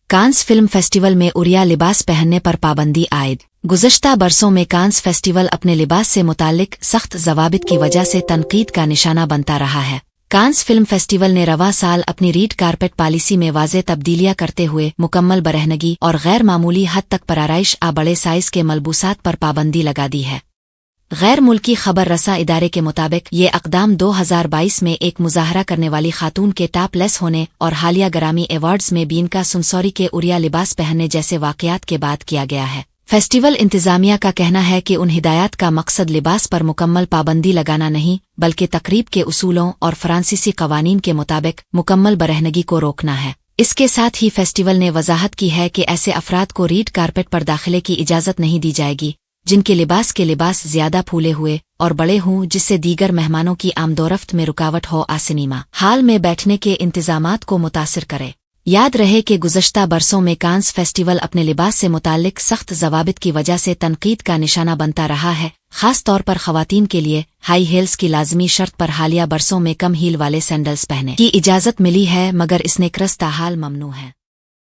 Cannes film festival में urea लिबास पहनने पर पाबंदी आयद। गुज़श्ता बरसों में कांस फेस्टिवल अपने लिबास से मुताल्लिक सख्त ज़वाबित की वजह से तनकीद का निशाना बनता रहा है। कांस फिल्म फेस्टिवल ने रवा साल अपनी रीड कारपेट पॉलिसी में वाज़े तब्दीलियां करते हुए मुकम्मल बरहनगी और गैर मामूली हद तक पराराइश बड़े साइज के मलबूसात पर पाबंदी लगा दी है। गैर मुल्की खबर रसा इदारे के मुताबिक ये अक़दाम 2022 में एक मुजाहरा करने वाली खातून के टॉपलेस होने और हालिया ग्रामी अवार्ड्स में बीनका सुनसौरी के उरिया लिबास पहनने जैसे वाक़यात के बाद किया गया है। फेस्टिवल इंतज़ामिया का कहना है कि उन हिदायत का मकसद लिबास पर मुकम्मल पाबंदी लगाना नहीं बल्कि तकरीब के उसूलों और फ्रांसीसी कवानीन के मुताबिक मुकम्मल बरहनगी को रोकना है। इसके साथ ही फेस्टिवल ने वजाहत की है कि ऐसे अफराद को रीड कारपेट पर दाखिले की इजाज़त नहीं दी जाएगी जिनके लिबास ज़्यादा फूले हुए और बड़े हों जिससे दीगर मेहमानों की आमदोरफ्त में रुकावट हो सिनेमा हाल में बैठने के इंतजामात को मुतासिर करे। याद रहे कि गुज़श्ता बरसों में कांस फेस्टिवल अपने लिबास से मुताल्लिक सख्त ज़वाबित की वजह से तनकीद का निशाना बनता रहा है, ख़ास तौर पर ख़वातीन के लिए हाई हील्स की लाजमी शर्त पर हालिया बरसों में कम हील वाले सैंडल्स पहने की इजाज़त मिली है मगर स्नीकर्स ताहाल ममनू है।